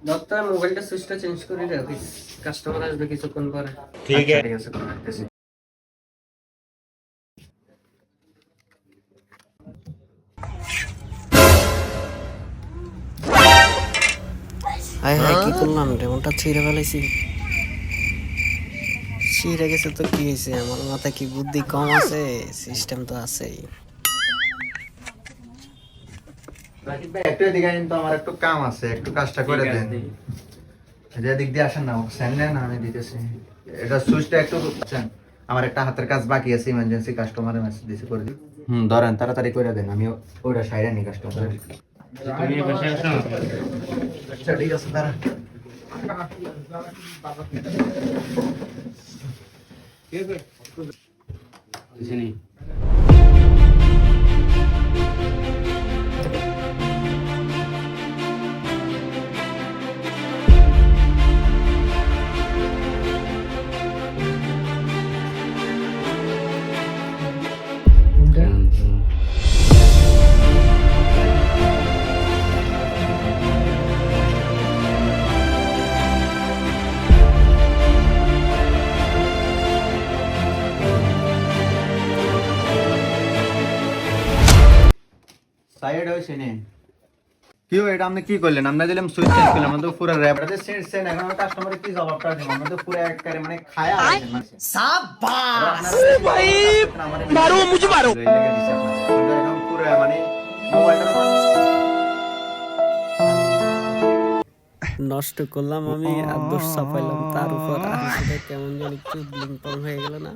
Doctor মোবাইলটা সুইচটা change করে দে, কাস্টমার আসবে কিছুক্ষণ পরে। ঠিক আচ্ছা, আছে। ঠিক আছে, করে রাখতেছি। হায় হায়, কি করলাম? রেমনটা ছিঁড়ে ফেলেছি। ছিঁড়ে গেছে তো কি হয়েছে? আমার মাথায় কি বুদ্ধি কম আছে? সিস্টেম তো আছেই। রাকিব ভাই একটু এদিকে আইন তো, আমার একটু কাম আছে, একটু কাজটা করে দেন। এদিক দিয়ে আসেন না, স্যান্ড নেন, আমি দিতেছি। এটা সুইচটা একটু বুঝছেন, আমার একটা হাতের কাজ বাকি আছে, ইমার্জেন্সি কাস্টমারের মেসেজ দিছে, করে দিন। ধরেন তাড়াতাড়ি করে দেন, আমি ওইটা সাইরা নি কাস্টমারের। আচ্ছা ঠিক আছে, দাঁড়ান। সাইড হইছে নে। কি হলো এটা? আপনি কি করলেন? আমরা দিলাম সুইচ চেঞ্জ করলাম, আমাদের পুরো র‍্যাপটাতে সেন এখন আমরা কাস্টমারে কি জবাবটা দিব? আমাদের পুরো এক কারে মানে খায়া আছে মানে। শাবাশ ভাই, মারো মুঝে মারো। এখন পুরো মানে মোবাইলটা নষ্ট করলাম আমি, আর দোষ চাপাইলাম তার উপর। আর সেটা কেমন জানি চুদলিং পং হয়ে গেল না?